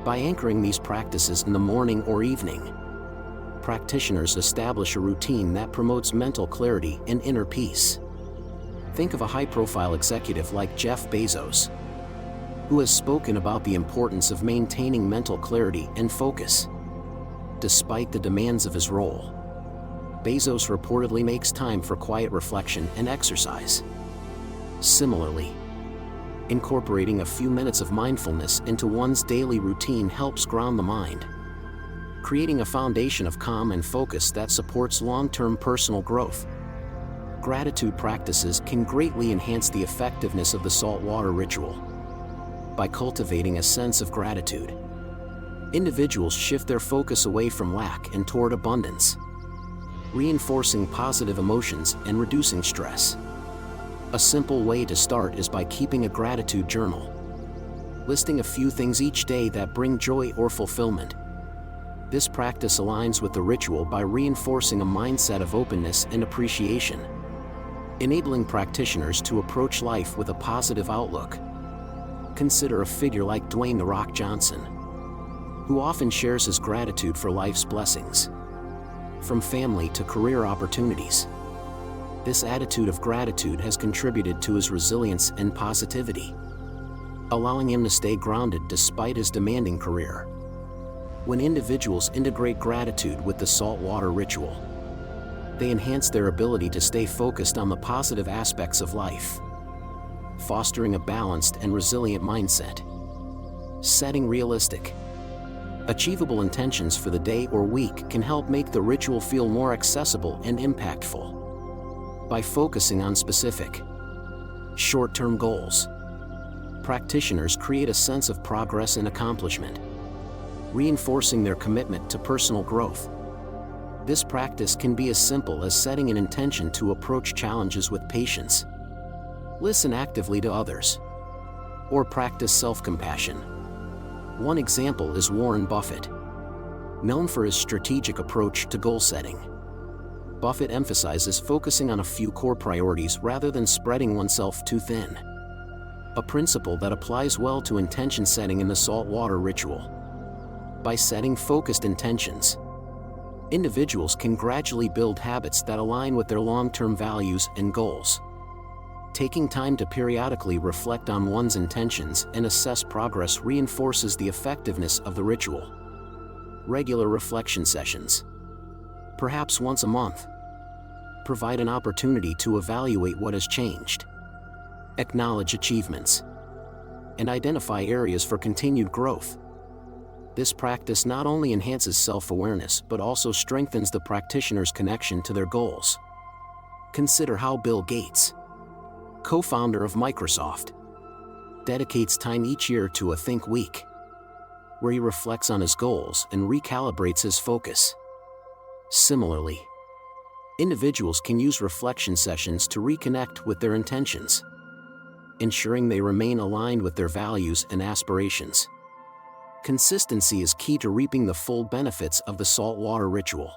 By anchoring these practices in the morning or evening, practitioners establish a routine that promotes mental clarity and inner peace. Think of a high-profile executive like Jeff Bezos, who has spoken about the importance of maintaining mental clarity and focus. Despite the demands of his role, Bezos reportedly makes time for quiet reflection and exercise. Similarly, incorporating a few minutes of mindfulness into one's daily routine helps ground the mind, creating a foundation of calm and focus that supports long-term personal growth. Gratitude practices can greatly enhance the effectiveness of the salt water ritual. By cultivating a sense of gratitude, individuals shift their focus away from lack and toward abundance, reinforcing positive emotions and reducing stress. A simple way to start is by keeping a gratitude journal, listing a few things each day that bring joy or fulfillment. This practice aligns with the ritual by reinforcing a mindset of openness and appreciation. enabling practitioners to approach life with a positive outlook. Consider a figure like Dwayne "The Rock" Johnson, who often shares his gratitude for life's blessings, from family to career opportunities. This attitude of gratitude has contributed to his resilience and positivity, allowing him to stay grounded despite his demanding career. When individuals integrate gratitude with the saltwater ritual, they enhance their ability to stay focused on the positive aspects of life, fostering a balanced and resilient mindset. Setting realistic, achievable intentions for the day or week can help make the ritual feel more accessible and impactful. By focusing on specific, short-term goals, practitioners create a sense of progress and accomplishment, reinforcing their commitment to personal growth. This practice can be as simple as setting an intention to approach challenges with patience, listen actively to others, or practice self-compassion. One example is Warren Buffett, known for his strategic approach to goal setting. Buffett emphasizes focusing on a few core priorities rather than spreading oneself too thin, a principle that applies well to intention setting in the saltwater ritual. By setting focused intentions, individuals can gradually build habits that align with their long-term values and goals. Taking time to periodically reflect on one's intentions and assess progress reinforces the effectiveness of the ritual. Regular reflection sessions, perhaps once a month, provide an opportunity to evaluate what has changed, acknowledge achievements, and identify areas for continued growth. This practice not only enhances self-awareness but also strengthens the practitioner's connection to their goals. Consider how Bill Gates, co-founder of Microsoft, dedicates time each year to a Think Week, where he reflects on his goals and recalibrates his focus. Similarly, individuals can use reflection sessions to reconnect with their intentions, ensuring they remain aligned with their values and aspirations. Consistency is key to reaping the full benefits of the saltwater ritual.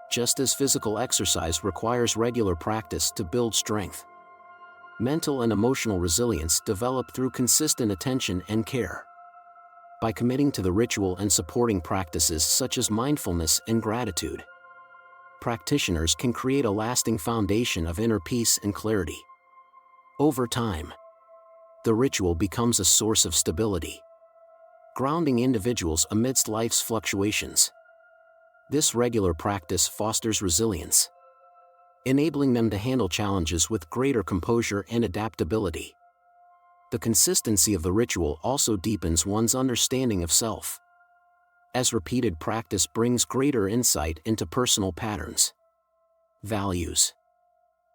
Just as physical exercise requires regular practice to build strength, mental and emotional resilience develop through consistent attention and care. By committing to the ritual and supporting practices such as mindfulness and gratitude, practitioners can create a lasting foundation of inner peace and clarity. Over time, the ritual becomes a source of stability, grounding individuals amidst life's fluctuations. This regular practice fosters resilience, enabling them to handle challenges with greater composure and adaptability. The consistency of the ritual also deepens one's understanding of self, as repeated practice brings greater insight into personal patterns, values,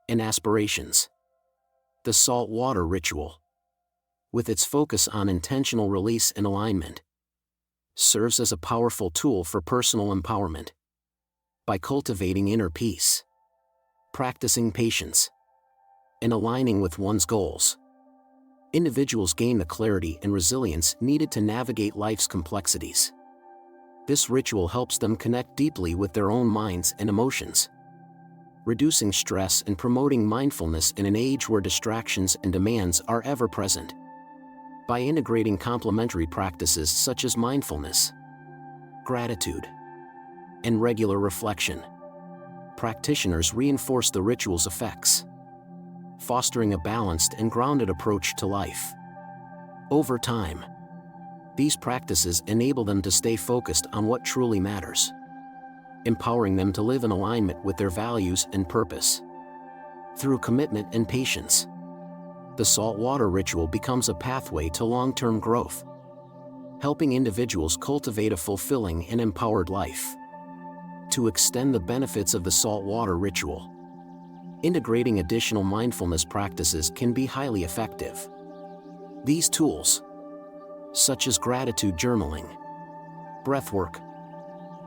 and aspirations. The saltwater ritual, with its focus on intentional release and alignment, serves as a powerful tool for personal empowerment. By cultivating inner peace, practicing patience, and aligning with one's goals, individuals gain the clarity and resilience needed to navigate life's complexities. This ritual helps them connect deeply with their own minds and emotions, reducing stress and promoting mindfulness in an age where distractions and demands are ever present. By integrating complementary practices such as mindfulness, gratitude, and regular reflection, practitioners reinforce the ritual's effects, fostering a balanced and grounded approach to life. Over time, these practices enable them to stay focused on what truly matters, empowering them to live in alignment with their values and purpose. Through commitment and patience, the saltwater ritual becomes a pathway to long-term growth, helping individuals cultivate a fulfilling and empowered life. To extend the benefits of the saltwater ritual, integrating additional mindfulness practices can be highly effective. These tools, such as gratitude journaling, breathwork,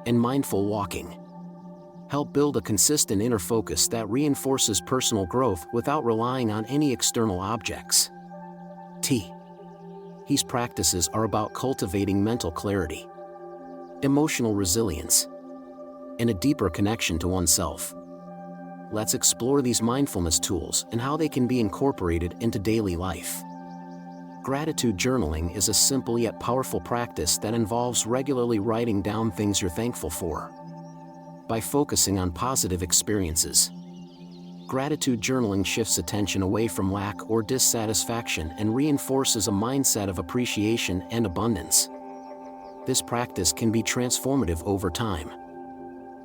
and mindful walking, help build a consistent inner focus that reinforces personal growth without relying on any external objects. These practices are about cultivating mental clarity, emotional resilience, and a deeper connection to oneself. Let's explore these mindfulness tools and how they can be incorporated into daily life. Gratitude journaling is a simple yet powerful practice that involves regularly writing down things you're thankful for. By focusing on positive experiences, gratitude journaling shifts attention away from lack or dissatisfaction and reinforces a mindset of appreciation and abundance. This practice can be transformative over time,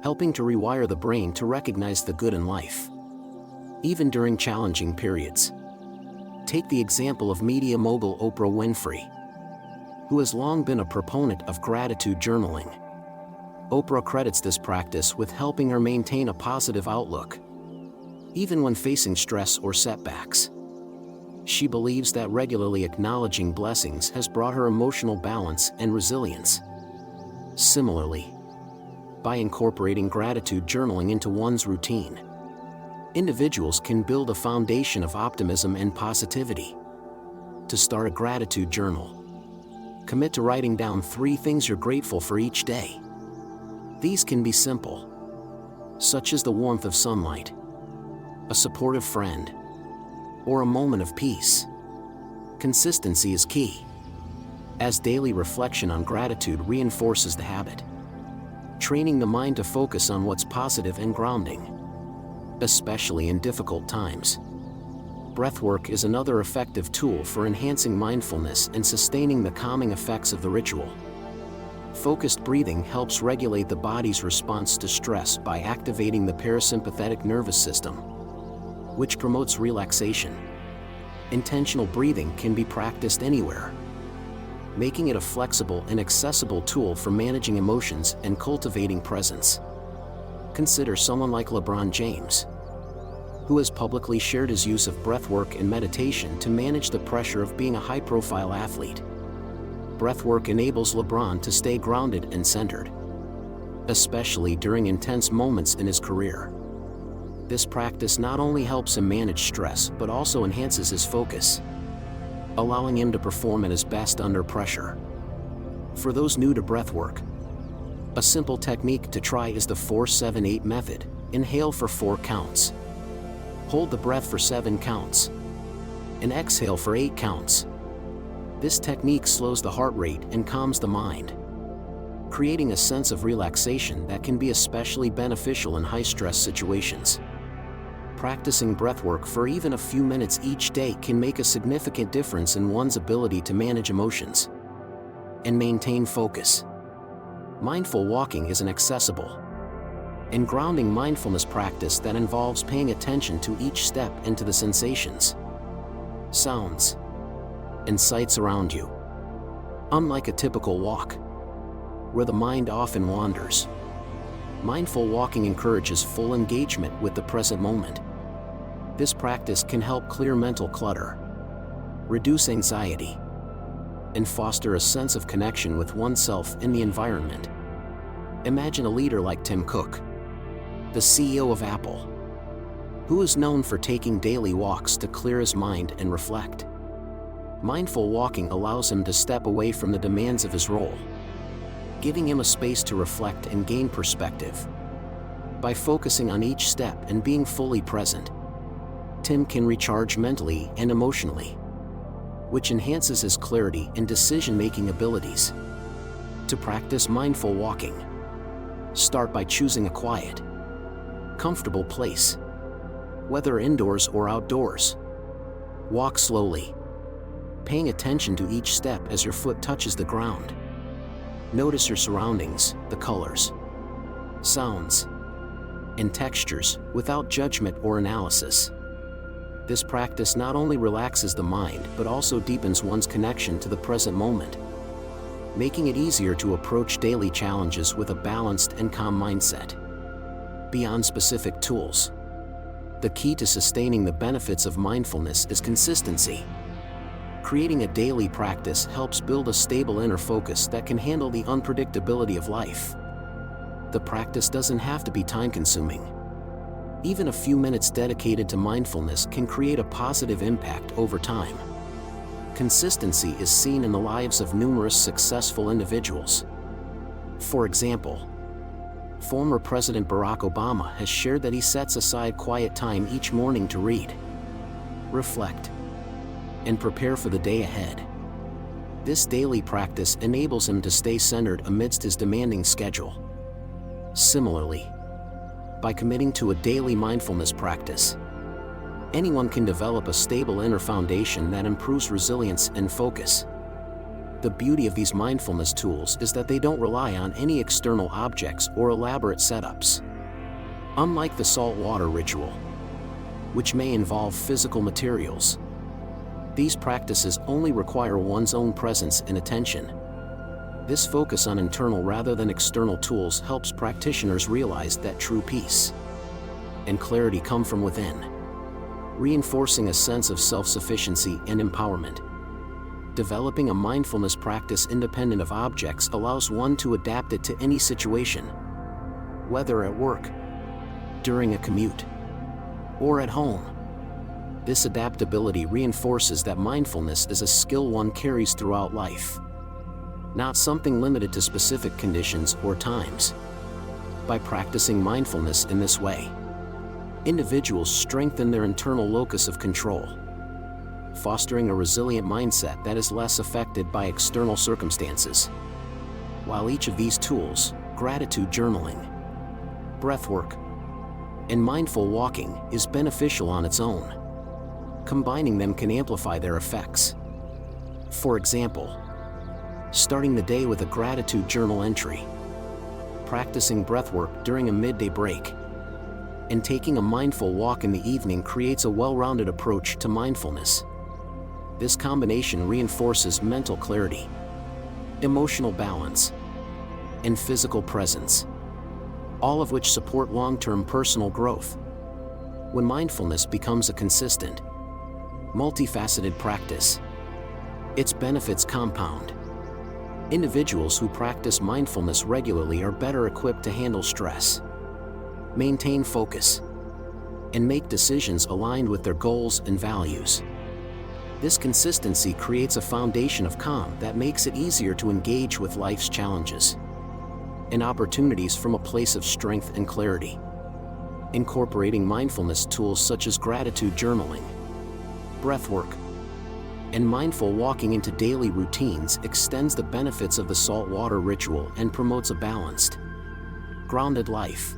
helping to rewire the brain to recognize the good in life, even during challenging periods. Take the example of media mogul Oprah Winfrey, who has long been a proponent of gratitude journaling. Oprah credits this practice with helping her maintain a positive outlook, even when facing stress or setbacks. She believes that regularly acknowledging blessings has brought her emotional balance and resilience. Similarly, by incorporating gratitude journaling into one's routine, individuals can build a foundation of optimism and positivity. To start a gratitude journal, commit to writing down 3 things you're grateful for each day. These can be simple, such as the warmth of sunlight, a supportive friend, or a moment of peace. Consistency is key, as daily reflection on gratitude reinforces the habit, training the mind to focus on what's positive and grounding, especially in difficult times. Breathwork is another effective tool for enhancing mindfulness and sustaining the calming effects of the ritual. Focused breathing helps regulate the body's response to stress by activating the parasympathetic nervous system, which promotes relaxation. Intentional breathing can be practiced anywhere, making it a flexible and accessible tool for managing emotions and cultivating presence. Consider someone like LeBron James, who has publicly shared his use of breathwork and meditation to manage the pressure of being a high-profile athlete. Breathwork enables LeBron to stay grounded and centered, especially during intense moments in his career. This practice not only helps him manage stress but also enhances his focus, allowing him to perform at his best under pressure. For those new to breathwork, a simple technique to try is the 4-7-8 method. Inhale for 4 counts. Hold the breath for 7 counts. And exhale for 8 counts. This technique slows the heart rate and calms the mind, creating a sense of relaxation that can be especially beneficial in high-stress situations. Practicing breathwork for even a few minutes each day can make a significant difference in one's ability to manage emotions and maintain focus. Mindful walking is an accessible and grounding mindfulness practice that involves paying attention to each step and to the sensations, sounds, and sights around you. Unlike a typical walk, where the mind often wanders, mindful walking encourages full engagement with the present moment. This practice can help clear mental clutter, reduce anxiety, and foster a sense of connection with oneself and the environment. Imagine a leader like Tim Cook, the CEO of Apple, who is known for taking daily walks to clear his mind and reflect. Mindful walking allows him to step away from the demands of his role, giving him a space to reflect and gain perspective. By focusing on each step and being fully present, Tim can recharge mentally and emotionally, which enhances his clarity and decision-making abilities. To practice mindful walking, start by choosing a quiet, comfortable place, whether indoors or outdoors. Walk slowly, paying attention to each step as your foot touches the ground. Notice your surroundings, the colors, sounds, and textures without judgment or analysis. This practice not only relaxes the mind but also deepens one's connection to the present moment, making it easier to approach daily challenges with a balanced and calm mindset. Beyond specific tools, the key to sustaining the benefits of mindfulness is consistency. Creating a daily practice helps build a stable inner focus that can handle the unpredictability of life. The practice doesn't have to be time-consuming. Even a few minutes dedicated to mindfulness can create a positive impact over time. Consistency is seen in the lives of numerous successful individuals. For example, Former President Barack Obama has shared that he sets aside quiet time each morning to read, reflect, and prepare for the day ahead. This daily practice enables him to stay centered amidst his demanding schedule. Similarly, by committing to a daily mindfulness practice, anyone can develop a stable inner foundation that improves resilience and focus. The beauty of these mindfulness tools is that they don't rely on any external objects or elaborate setups. Unlike the salt water ritual, which may involve physical materials, these practices only require one's own presence and attention. This focus on internal rather than external tools helps practitioners realize that true peace and clarity come from within, reinforcing a sense of self-sufficiency and empowerment. Developing a mindfulness practice independent of objects allows one to adapt it to any situation, whether at work, during a commute, or at home. This adaptability reinforces that mindfulness is a skill one carries throughout life, not something limited to specific conditions or times. By practicing mindfulness in this way, individuals strengthen their internal locus of control, fostering a resilient mindset that is less affected by external circumstances. While each of these tools, gratitude journaling, breathwork, and mindful walking, is beneficial on its own, combining them can amplify their effects. For example, starting the day with a gratitude journal entry, practicing breathwork during a midday break, and taking a mindful walk in the evening creates a well-rounded approach to mindfulness. This combination reinforces mental clarity, emotional balance, and physical presence, all of which support long-term personal growth. When mindfulness becomes a consistent, multifaceted practice, its benefits compound. Individuals who practice mindfulness regularly are better equipped to handle stress, maintain focus, and make decisions aligned with their goals and values. This consistency creates a foundation of calm that makes it easier to engage with life's challenges and opportunities from a place of strength and clarity. Incorporating mindfulness tools such as gratitude journaling, breathwork, and mindful walking into daily routines extends the benefits of the saltwater ritual and promotes a balanced, grounded life.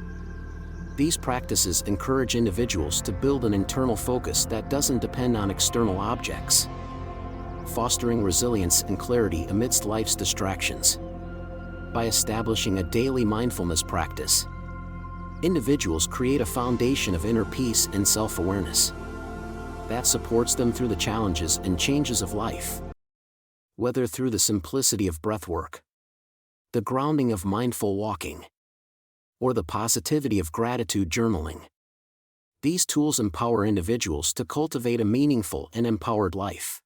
These practices encourage individuals to build an internal focus that doesn't depend on external objects, fostering resilience and clarity amidst life's distractions. By establishing a daily mindfulness practice, individuals create a foundation of inner peace and self-awareness that supports them through the challenges and changes of life. Whether through the simplicity of breathwork, the grounding of mindful walking, or the positivity of gratitude journaling, these tools empower individuals to cultivate a meaningful and empowered life.